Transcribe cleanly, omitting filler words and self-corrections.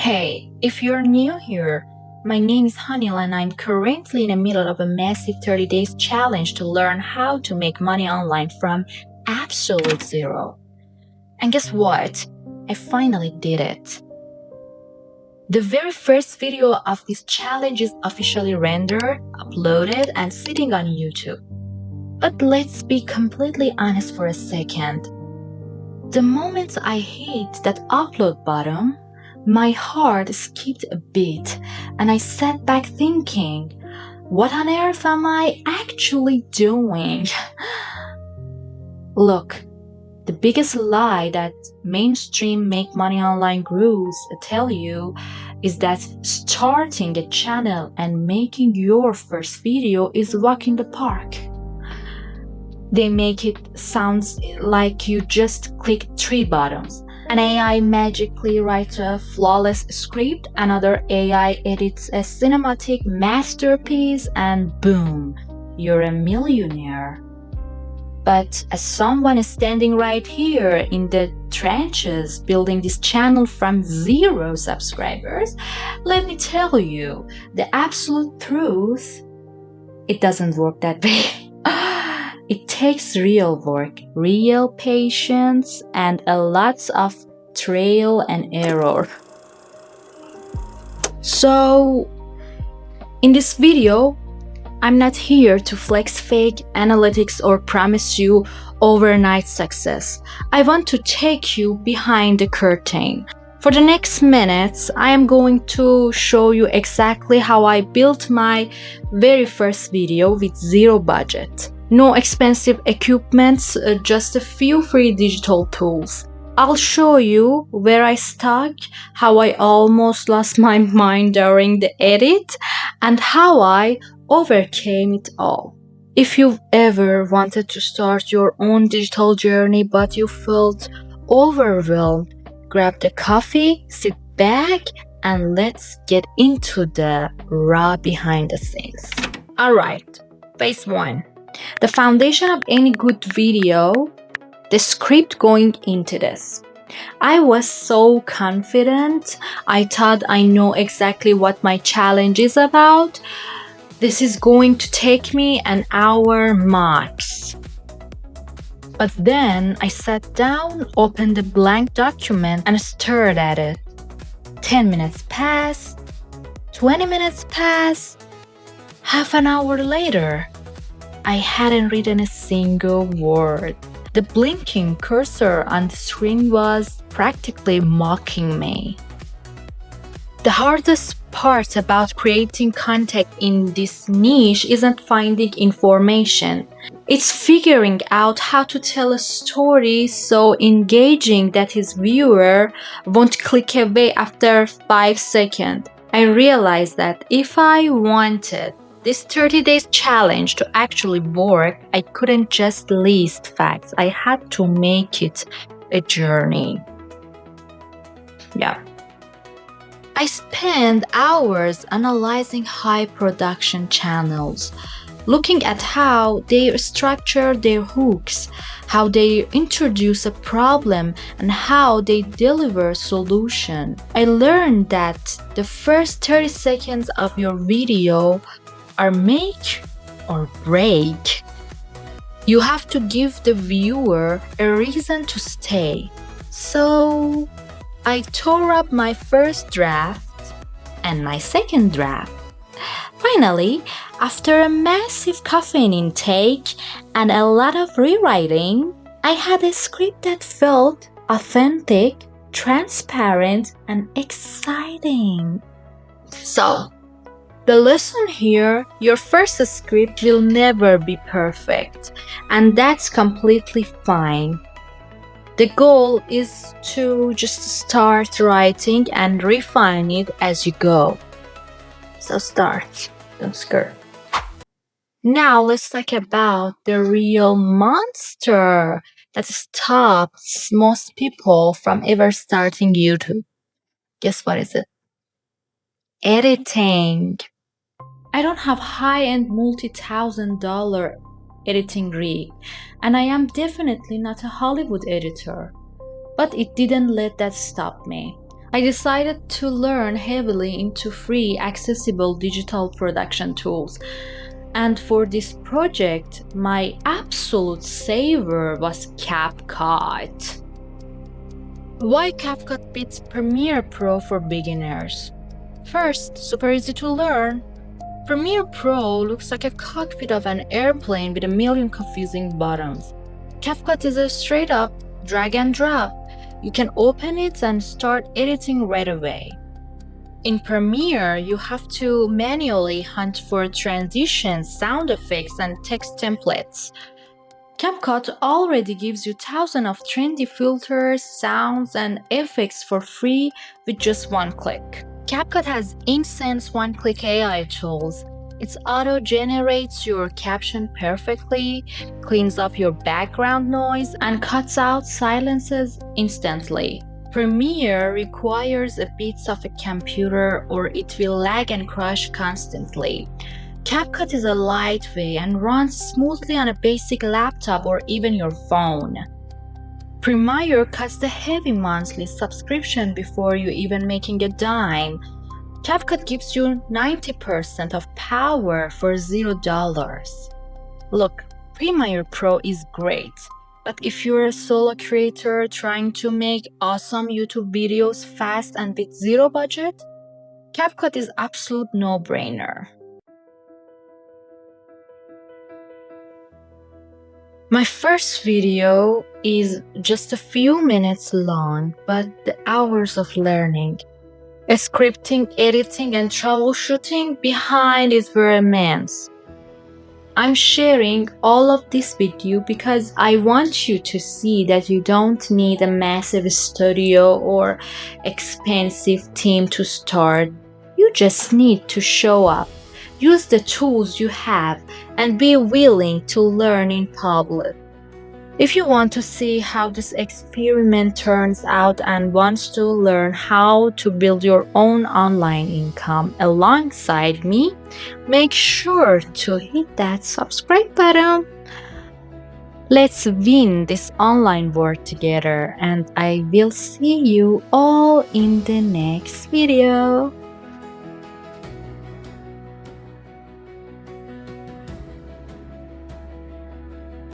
Hey, if you're new here, my name is Hanil and I'm currently in the middle of a massive 30 days challenge to learn how to make money online from absolute zero. And guess what? I finally did it. The very first video of this challenge is officially rendered, uploaded, and sitting on YouTube. But let's be completely honest for a second. The moment I hit that upload button, my heart skipped a beat and I sat back thinking, what on earth am I actually doing? Look, the biggest lie that mainstream Make Money Online gurus tell you is that starting a channel and making your first video is a walk in the park. They make it sound like you just click 3 buttons. An AI magically writes a flawless script, another AI edits a cinematic masterpiece, and boom, you're a millionaire. But as someone standing right here in the trenches building this channel from 0 subscribers, let me tell you the absolute truth. It doesn't work that way. It takes real work, real patience, and a lot of trial and error. So, in this video, I'm not here to flex fake analytics or promise you overnight success. I want to take you behind the curtain. For the next minutes, I am going to show you exactly how I built my very first video with 0 budget. No expensive equipments, just a few free digital tools. I'll show you where I stuck, how I almost lost my mind during the edit, and how I overcame it all. If you've ever wanted to start your own digital journey but you felt overwhelmed, grab the coffee, sit back, and let's get into the raw behind the scenes. Alright, phase 1. The foundation of any good video, the script going into this. I was so confident. I thought I know exactly what my challenge is about. This is going to take me an hour max. But then I sat down, opened the blank document, and stared at it. 10 minutes passed, 20 minutes passed, half an hour later, I hadn't written a single word. The blinking cursor on the screen was practically mocking me. The hardest part about creating content in this niche isn't finding information. It's figuring out how to tell a story so engaging that his viewer won't click away after 5 seconds. I realized that if I wanted this 30 days challenge to actually work, I couldn't just list facts. I had to make it a journey. Yeah. I spent hours analyzing high production channels, looking at how they structure their hooks, how they introduce a problem, and how they deliver a solution. I learned that the first 30 seconds of your video are make or break. You have to give the viewer a reason to stay. So I tore up my first draft and my second draft. Finally, after a massive caffeine intake and a lot of rewriting, I had a script that felt authentic, transparent, and exciting. So, the lesson here, your first script will never be perfect, and that's completely fine. The goal is to just start writing and refine it as you go. So start, don't skirt. Now let's talk about the real monster that stops most people from ever starting YouTube. Guess what is it? Editing. I don't have high-end multi-$1,000 editing rig, and I am definitely not a Hollywood editor. But it didn't let that stop me. I decided to learn heavily into free, accessible digital production tools. And for this project, my absolute savior was CapCut. Why CapCut beats Premiere Pro for beginners? First, super easy to learn. Premiere Pro looks like a cockpit of an airplane with a million confusing buttons. CapCut is a straight up drag and drop. You can open it and start editing right away. In Premiere, you have to manually hunt for transitions, sound effects, and text templates. CapCut already gives you thousands of trendy filters, sounds, and effects for free with just one click. CapCut has insane one-click AI tools. It auto-generates your caption perfectly, cleans up your background noise, and cuts out silences instantly. Premiere requires a bit of a computer or it will lag and crash constantly. CapCut is a lightweight and runs smoothly on a basic laptop or even your phone. Premiere cuts the heavy monthly subscription before you even making a dime. CapCut gives you 90% of power for $0. Look, Premiere Pro is great, but if you're a solo creator trying to make awesome YouTube videos fast and with zero budget, CapCut is absolute no-brainer. My first video is just a few minutes long, but the hours of learning, scripting, editing, and troubleshooting behind it were immense. I'm sharing all of this with you because I want you to see that you don't need a massive studio or expensive team to start. You just need to show up, use the tools you have, and be willing to learn in public. If you want to see how this experiment turns out and want to learn how to build your own online income alongside me, make sure to hit that subscribe button. Let's win this online war together, and I will see you all in the next video.